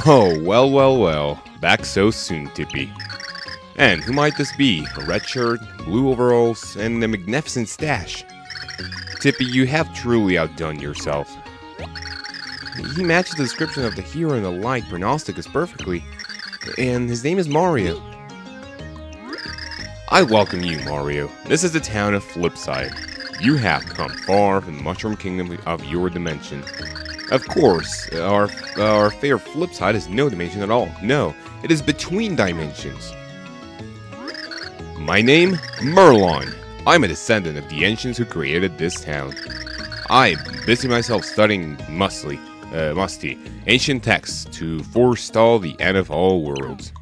Oh, well. Back so soon, Tippy. And who might this be? A red shirt, blue overalls, and a magnificent stash. Tippy, you have truly outdone yourself. He matches the description of the hero in the light Pronosticus perfectly, and his name is Mario. I welcome you, Mario. This is the town of Flipside. You have come far from the Mushroom Kingdom of your dimension. Of course, our fair Flipside is no dimension at all. No, it is between dimensions. My name, Merlon. I'm a descendant of the ancients who created this town. I busy myself studying musty ancient texts to forestall the end of all worlds.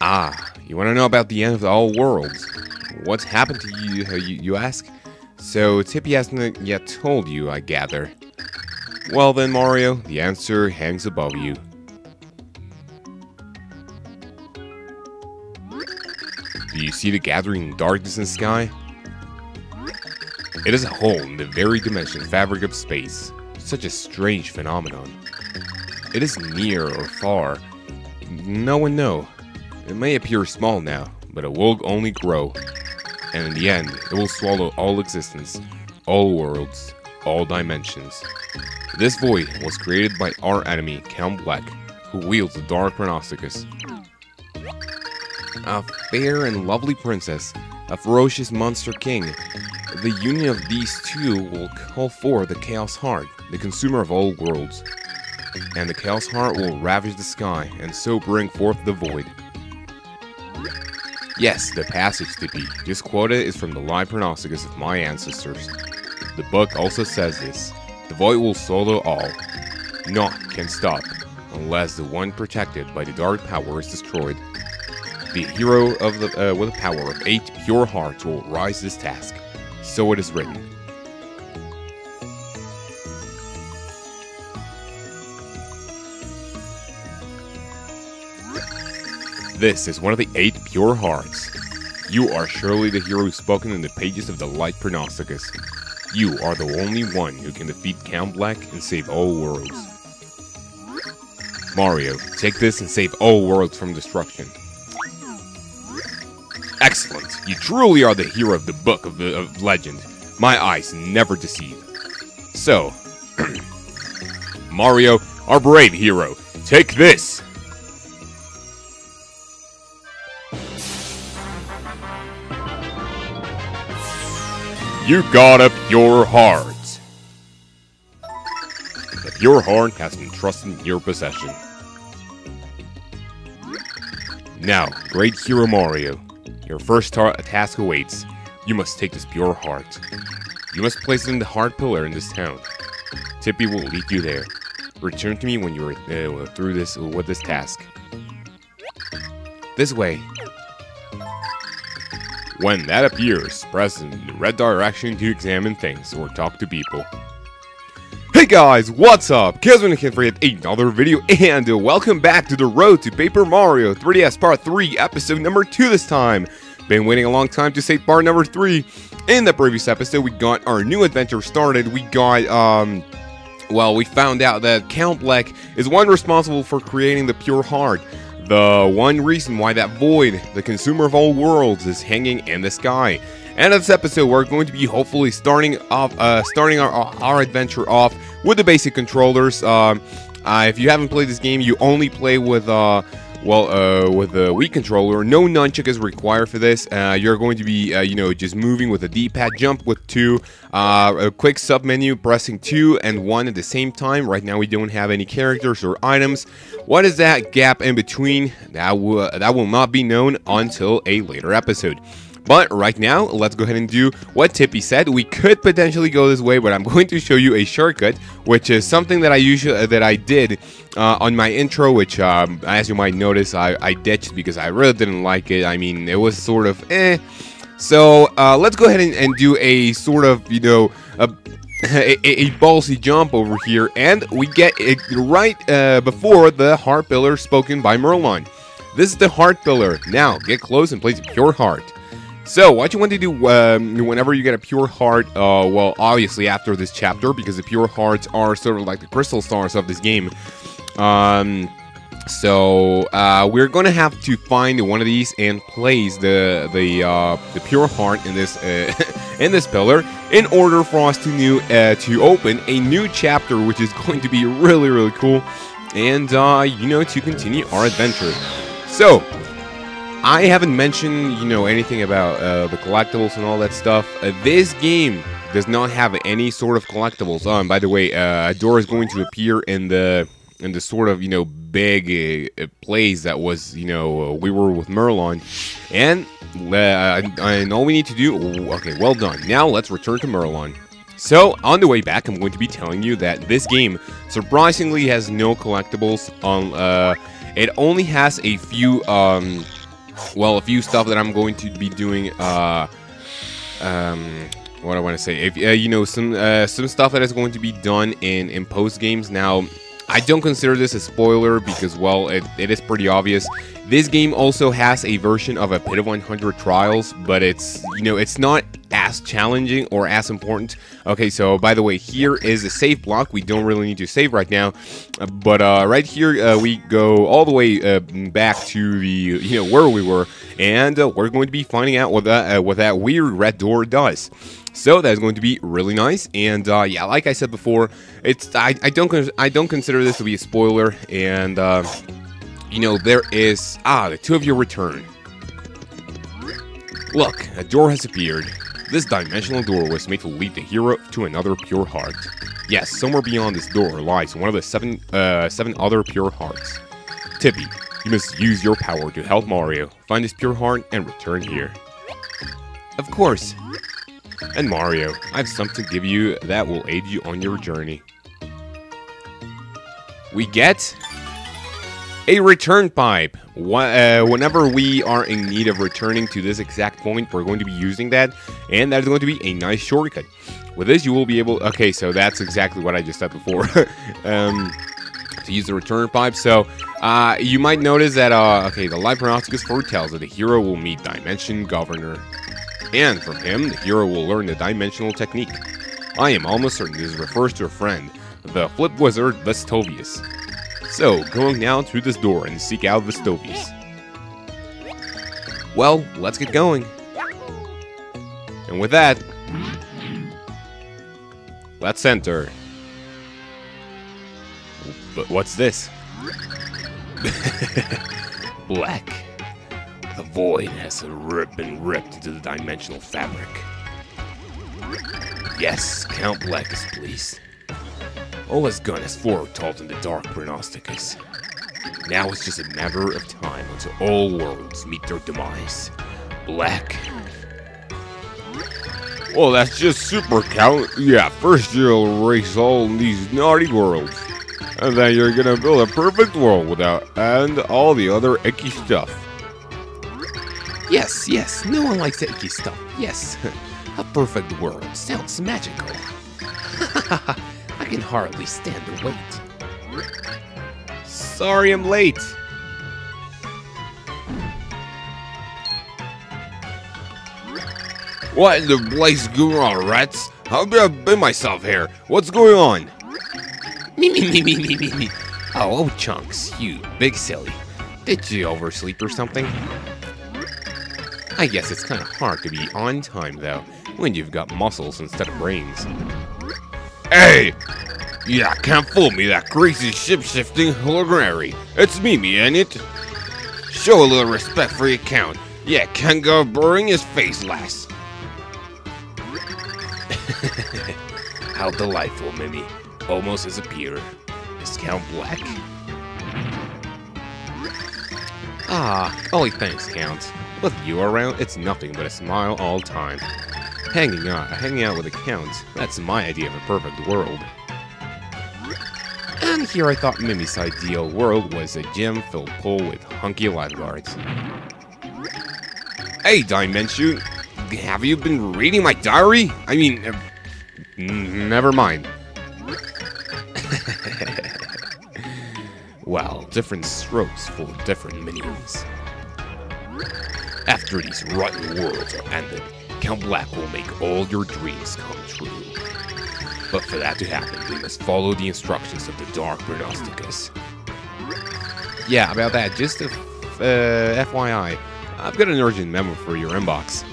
Ah, you want to know about the end of all worlds? What's happened to you, you ask? So Tippy hasn't yet told you, I gather. Well then, Mario, the answer hangs above you. Do you see the gathering darkness in the sky? It is a hole in the very dimension fabric of space. Such a strange phenomenon. It is near or far. No one knows. It may appear small now, but it will only grow. And in the end, it will swallow all existence, all worlds, all dimensions. This void was created by our enemy, Count Bleck, who wields the Dark Pronosticus. A fair and lovely princess, a ferocious monster king. The union of these two will call forth the Chaos Heart, the consumer of all worlds. And the Chaos Heart will ravage the sky, and so bring forth the void. Yes, the passage, Tippy. This quote is from the Light Pronosticus of my ancestors. The book also says this. The void will swallow all. Naught can stop, unless the one protected by the dark power is destroyed. The hero of with the power of 8 pure hearts will rise this task. So it is written. This is one of the 8 pure hearts. You are surely the hero spoken in the pages of the Light Pronosticus. You are the only one who can defeat Count Bleck and save all worlds. Mario, take this and save all worlds from destruction. Excellent! You truly are the hero of the book of legend. My eyes never deceive. So, Mario, our brave hero, take this! You got a pure heart. The pure heart has been trusted in your possession. Now, great hero Mario, your first task awaits. You must take this pure heart. You must place it in the heart pillar in this town. Tippy will lead you there. Return to me when you are through this with this task. This way. When that appears, press in the red direction to examine things or talk to people. Hey guys, what's up? Kazman for yet another video, and welcome back to the Road to Paper Mario 3DS Part 3, episode number 2 this time. Been waiting a long time to say part number 3. In the previous episode, we got our new adventure started. We got, well, we found out that Count Bleck is one responsible for creating the pure heart. The one reason why that void, the consumer of all worlds, is hanging in the sky. And in this episode, we're going to be hopefully starting our adventure off with the basic controllers. If you haven't played this game, you only play with with the Wii controller. No nunchuck is required for this. You're going to be, just moving with a D-pad, jump with 2, a quick sub-menu, pressing 2 and 1 at the same time. Right now, we don't have any characters or items. What is that gap in between? That will not be known until a later episode. But right now, let's go ahead and do what Tippy said. We could potentially go this way, but I'm going to show you a shortcut, which is something that I did on my intro, which, as you might notice, I ditched because I really didn't like it. I mean, it was sort of eh. So let's go ahead and do a sort of, a ballsy jump over here, and we get it right before the heart pillar spoken by Merlon. This is the heart pillar. Now, get close and place your heart. So, what you want to do whenever you get a pure heart, well, obviously after this chapter, because the pure hearts are sort of like the crystal stars of this game. So we're gonna have to find one of these and place the pure heart in this in this pillar in order for us to open a new chapter, which is going to be really cool, and you know, to continue our adventure. So I haven't mentioned, you know, anything about the collectibles and all that stuff. This game does not have any sort of collectibles. Oh, and by the way, a door is going to appear in the sort of, you know, big place that was, you know, we were with Merlon, and all we need to do. Okay, well done. Now let's return to Merlon. So on the way back, I'm going to be telling you that this game surprisingly has no collectibles. It only has a few well, a few stuff that I'm going to be doing. What I want to say, if you know, some stuff that is going to be done in post games. Now, I don't consider this a spoiler because, well, it is pretty obvious. This game also has a version of a Pit of 100 Trials, but it's, you know, it's not as challenging or as important. Okay, so by the way, here is a save block. We don't really need to save right now, but right here we go all the way back to the, you know, where we were, and we're going to be finding out what that weird red door does. So that's going to be really nice, and yeah, like I said before, I don't consider this to be a spoiler, and you know, there is the two of you return. Look, a door has appeared. This dimensional door was made to lead the hero to another pure heart. Yes, somewhere beyond this door lies one of the seven other pure hearts. Tippy, you must use your power to help Mario find his pure heart and return here. Of course. And Mario, I have something to give you that will aid you on your journey. We get a return pipe. Whenever we are in need of returning to this exact point, we're going to be using that, and that is going to be a nice shortcut. With this, you will be able... Okay, so that's exactly what I just said before. To use the return pipe. So, you might notice that, okay, the Light Prognosticus foretells that the hero will meet Dimension Governor. And from him, the hero will learn the dimensional technique. I am almost certain this refers to a friend, the Flip Wizard Vestovius. So, going now through this door and seek out Vestovius. Well, let's get going. And with that, let's enter. But what's this? Black. The void has been ripped into the dimensional fabric. Yes, Count Black is pleased. All has gone as foretold in the Dark Prognosticus. Now it's just a matter of time until all worlds meet their demise. Black. Well, that's just super, Count. Yeah, first you'll erase all these naughty worlds. And then you're gonna build a perfect world without and all the other icky stuff. Yes, no one likes the icky stuff. Yes, a perfect world sounds magical. I can hardly stand the wait. Sorry I'm late. What in the blaze going on, rats? How did I bend myself here? What's going on? Me. Oh, Chunks, you big silly. Did you oversleep or something? I guess it's kind of hard to be on time, though, when you've got muscles instead of brains. Hey! Yeah, can't fool me, that crazy ship-shifting hologram. It's me, ain't it? Show a little respect for your Count. Yeah, can't go burying his face, lass. How delightful, Mimi. Almost as a peer. Is Count Black? Only thanks, Count. With you around, it's nothing but a smile all time. Hanging out with a Count, that's my idea of a perfect world. And here I thought Mimi's ideal world was a gym filled pool with hunky lifeguards. Hey, Dimension, have you been reading my diary? I mean, never mind. Well, different strokes for different minions. After these rotten worlds are ended, Count Black will make all your dreams come true. But for that to happen, we must follow the instructions of the Dark Chronosticus. Yeah, about that, just FYI, I've got an urgent memo for your inbox.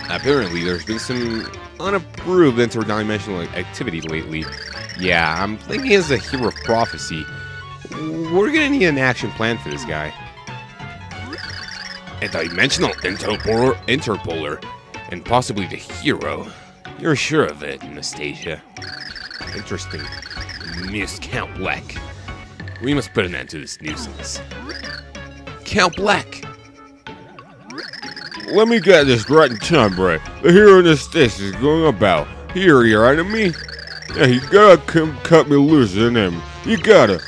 Apparently, there's been some unapproved interdimensional activity lately. Yeah, I'm thinking as a hero of prophecy, we're gonna need an action plan for this guy. A dimensional interpolar, and possibly the hero. You're sure of it, Anastasia. Interesting. Miss Count Black. We must put an end to this nuisance. Count Black! Let me get this right in time, right? The hero in this station is going about. Here, your enemy. Yeah, you gotta come cut me loose in him. You gotta.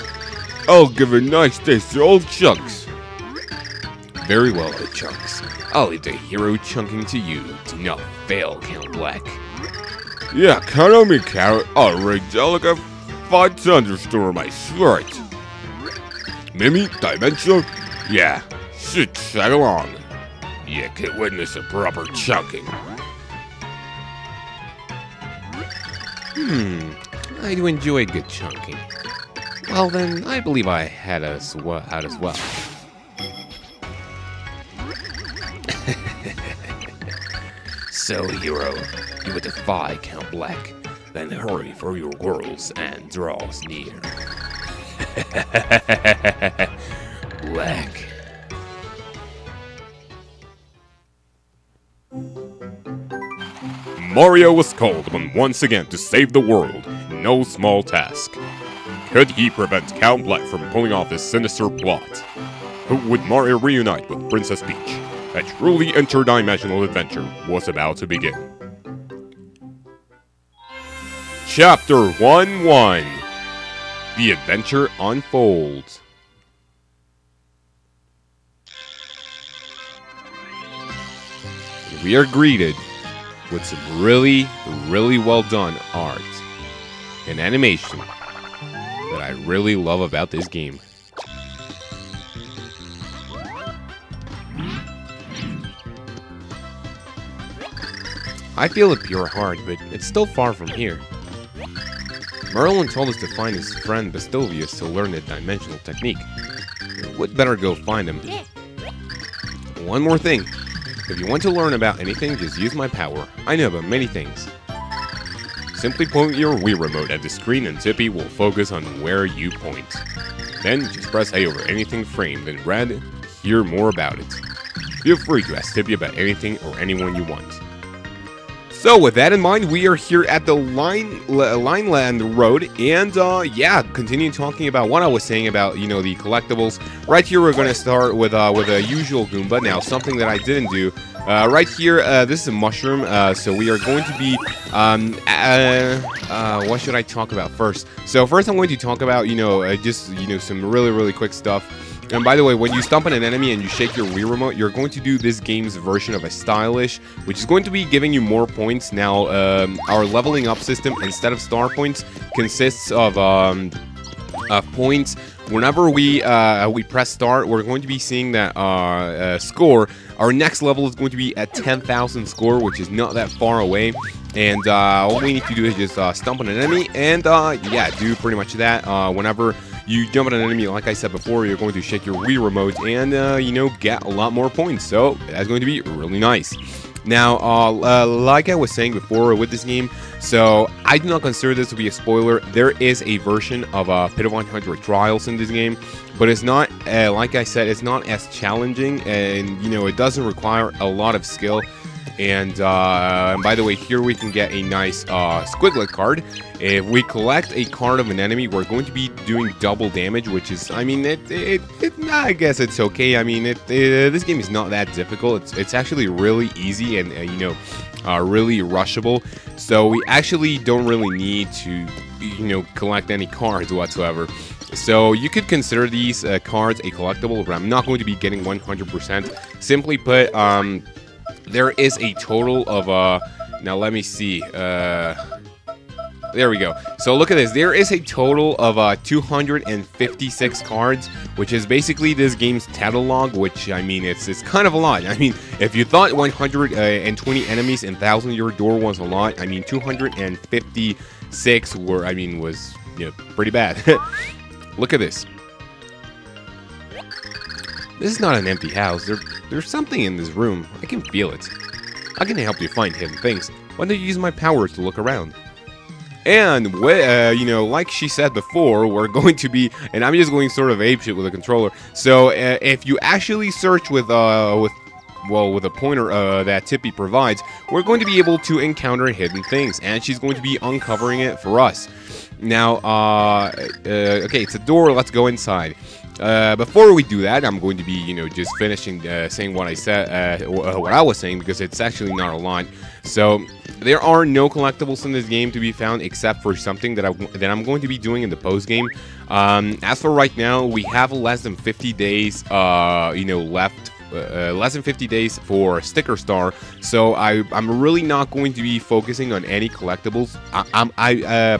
I'll give a nice taste to old Chunks. Very well, good Chunks. I'll leave the hero chunking to you. Do not fail, Count Black. Yeah, count on me, Carrot. I'll rig down like a 5 thunderstorm, I swear it. Mimi, Dimension? Yeah, shit, tag along. You can witness a proper chunking. I do enjoy good chunking. Well then, I believe I had us out as well. So, hero, you would defy Count Black, then hurry for your worlds and draw us near. Black. Mario was called upon once again to save the world, no small task. Could he prevent Count Black from pulling off his sinister plot? Would Mario reunite with Princess Peach? A truly interdimensional adventure was about to begin. Chapter 1-1. The adventure unfolds. We are greeted with some really, really well done art and animation that I really love about this game. I feel it pure heart, but it's still far from here. Merlin told us to find his friend Bastovius to learn the dimensional technique. We'd better go find him. One more thing. If you want to learn about anything, just use my power. I know about many things. Simply point your Wii remote at the screen and Tippy will focus on where you point. Then just press A over anything framed in red to hear more about it. Feel free to ask Tippy about anything or anyone you want. So with that in mind, we are here at the Lineland Road, and yeah, continue talking about what I was saying about, you know, the collectibles. Right here, we're going to start with a usual Goomba. Now, something that I didn't do. Right here, this is a mushroom, so we are going to be, what should I talk about first? So first I'm going to talk about, just, some really, really quick stuff. And by the way, when you stomp on an enemy and you shake your Wii remote, you're going to do this game's version of a stylish, which is going to be giving you more points. Now, our leveling up system, instead of star points, consists of points. Whenever we press start, we're going to be seeing that score. Our next level is going to be at 10,000 score, which is not that far away. And all we need to do is just stomp on an enemy and, yeah, do pretty much that. Whenever you jump on an enemy, like I said before, you're going to shake your Wii remote and, get a lot more points. So that's going to be really nice. Now, like I was saying before with this game, so I do not consider this to be a spoiler. There is a version of Pit of 100 Trials in this game, but it's not, like I said, it's not as challenging, and, it doesn't require a lot of skill. And by the way, here we can get a nice Squiglet card. If we collect a card of an enemy, we're going to be doing double damage, which is, I mean, I guess it's okay. I mean, this game is not that difficult. It's actually really easy and, really rushable. So we actually don't really need to, collect any cards whatsoever. So you could consider these cards a collectible, but I'm not going to be getting 100%. Simply put, there is a total of, now let me see, there we go. So look at this. There is a total of 256 cards, which is basically this game's catalog, which, I mean, it's kind of a lot. I mean, if you thought 120 enemies in Thousand Year Door was a lot, I mean, 256 was, pretty bad. Look at this. This is not an empty house. There's something in this room. I can feel it. I can help you find hidden things. Why don't you use my powers to look around? And, like she said before, we're going to be, and I'm just going sort of apeshit with a controller. So, if you actually search with a pointer that Tippy provides, we're going to be able to encounter hidden things, and she's going to be uncovering it for us. Now, okay, it's a door. Let's go inside. Before we do that, I'm going to be, just finishing saying what I said, what I was saying, because it's actually not a lot. So there are no collectibles in this game to be found, except for something that I'm going to be doing in the post game. As for right now, we have less than 50 days, left. Less than 50 days for Sticker Star, so I'm really not going to be focusing on any collectibles.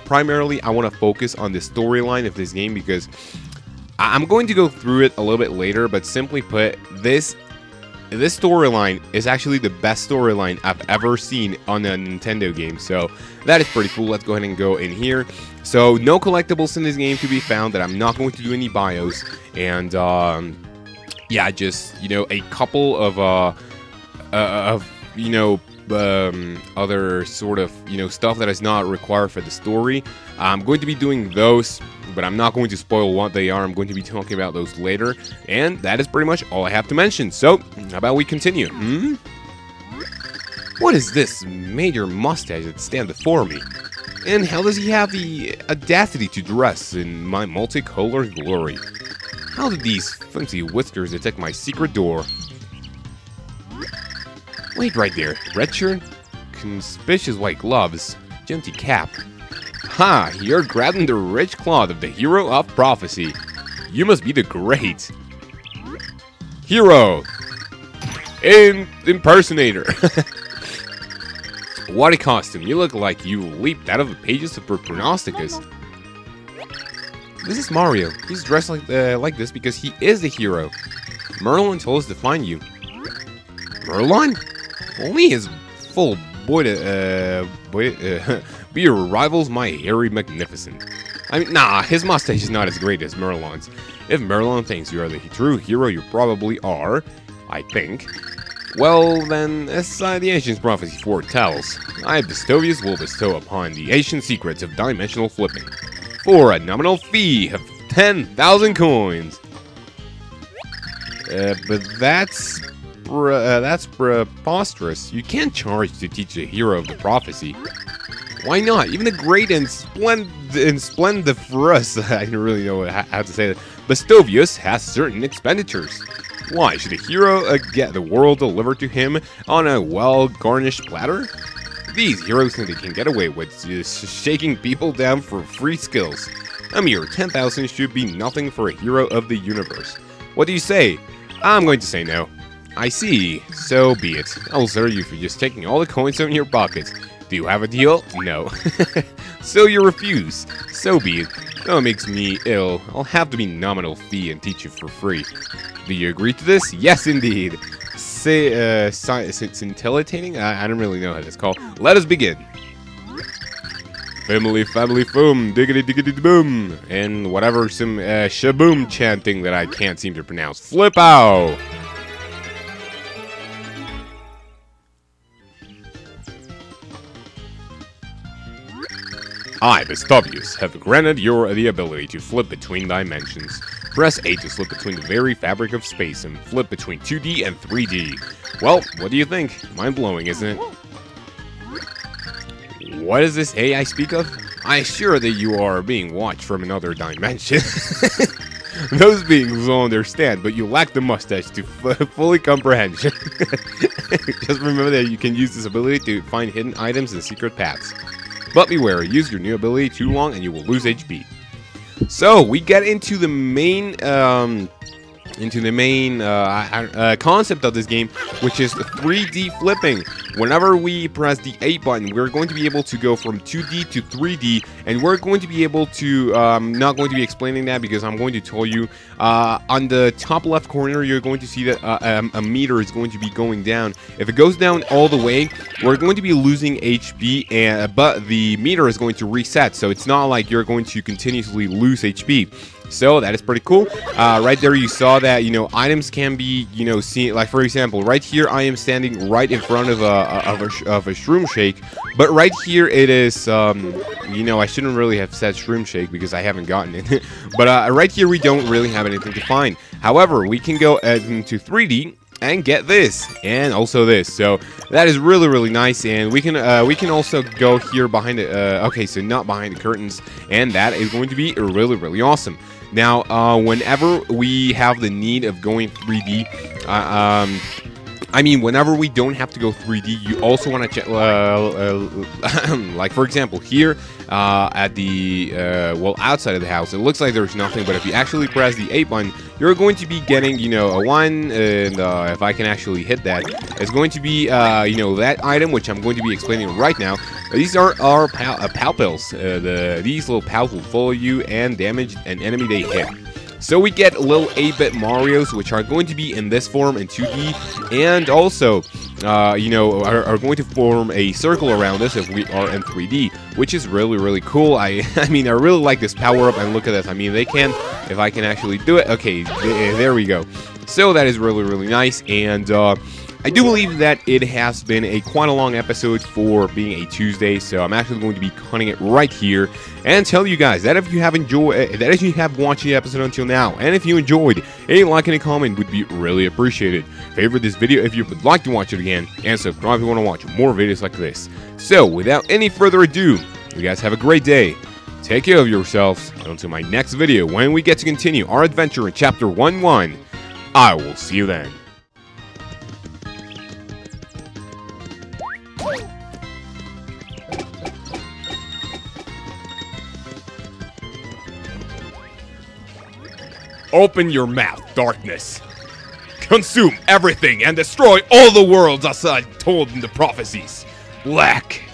Primarily I want to focus on the storyline of this game, because I'm going to go through it a little bit later, but simply put, this storyline is actually the best storyline I've ever seen on a Nintendo game, so that is pretty cool. Let's go ahead and go in here. So no collectibles in this game to be found, that I'm not going to do any bios, and yeah, just, a couple of other sort of, stuff that is not required for the story. I'm going to be doing those, but I'm not going to spoil what they are. I'm going to be talking about those later, and that is pretty much all I have to mention. So, how about we continue? What is this major mustache that stands before me? And how does he have the audacity to dress in my multicolored glory? How did these fancy whiskers detect my secret door? Wait right there. Red shirt, conspicuous white gloves, genty cap. Ha! You're grabbing the rich cloth of the hero of prophecy. You must be the great hero impersonator. What a costume. You look like you leaped out of the pages of Prognosticus. This is Mario. He's dressed like this because he is the hero. Merlin told us to find you. Merlin? Only his full beard rivals my hairy magnificent. I mean, nah, his mustache is not as great as Merlin's. If Merlin thinks you are the true hero, you probably are, I think. Well, then, as the ancient prophecy foretells, I, Bestovius, will bestow upon the ancient secrets of dimensional flipping, for a nominal fee of 10,000 coins. But that's preposterous. You can't charge to teach a hero of the prophecy. Why not? Even the great and splendiferous, I don't really know how to say that, Bestovius has certain expenditures. Why should a hero get the world delivered to him on a well-garnished platter? These heroes think they can get away with just shaking people down for free skills. A mere 10,000 should be nothing for a hero of the universe. What do you say? I'm going to say no. I see. So be it. I'll serve you for just taking all the coins from your pockets. Do you have a deal? No. So you refuse. So be it. That makes me ill. I'll have to be nominal fee and teach you for free. Do you agree to this? Yes, indeed. Scintillating? I don't really know how that's called. Let us begin. Family, foom, diggity, diggity, boom. And whatever, some shaboom chanting that I can't seem to pronounce. Flip out! I, Bestovius, have granted you the ability to flip between dimensions. Press A to slip between the very fabric of space and flip between 2D and 3D. Well, what do you think? Mind-blowing, isn't it? What is this A I speak of? I assure that you are being watched from another dimension. Those beings will understand, but you lack the mustache to fully comprehend. Just remember that you can use this ability to find hidden items and secret paths. But beware, use your new ability too long and you will lose HP. So, we get into the main main concept of this game, which is 3D flipping. Whenever we press the A button, we're going to be able to go from 2D to 3D, and we're going to be able to, not going to be explaining that because I'm going to tell you, on the top left corner, you're going to see that a meter is going to be going down. If it goes down all the way, we're going to be losing HP, but the meter is going to reset, so it's not like you're going to continuously lose HP. So that is pretty cool. Right there you saw that, you know, items can be, you know, seen, like for example, right here I am standing right in front of a Shroom Shake, but right here it is, you know, I shouldn't really have said Shroom Shake because I haven't gotten it, but right here we don't really have anything to find. However, we can go into 3D and get this and also this, so that is really nice. And we can also go here behind it, okay, so not behind the curtains, and that is going to be really awesome. Now whenever we have the need of going 3D, I mean, whenever we don't have to go 3D, you also want to check, like for example, here at the, well, outside of the house, it looks like there's nothing, but if you actually press the A button, you're going to be getting, you know, a 1, and if I can actually hit that, it's going to be, you know, that item, which I'm going to be explaining right now. These are our PAL pills. These little pals will follow you and damage an enemy they hit. So we get little 8-bit Marios, which are going to be in this form in 2D, and also, you know, are going to form a circle around us if we are in 3D, which is really cool. I mean, I really like this power-up, and look at this. I mean, they can, if I can actually do it, okay, there we go. So that is really nice, and I do believe that it has been quite a long episode for being a Tuesday, so I'm actually going to be cutting it right here and tell you guys that if you have watched the episode until now, and if you enjoyed, a like and a comment would be really appreciated. Favorite this video if you would like to watch it again, and subscribe if you want to watch more videos like this. So without any further ado, you guys have a great day. Take care of yourselves, and until my next video when we get to continue our adventure in Chapter 1-1, I will see you then. Open your mouth, darkness. Consume everything and destroy all the worlds as told in the prophecies. Black.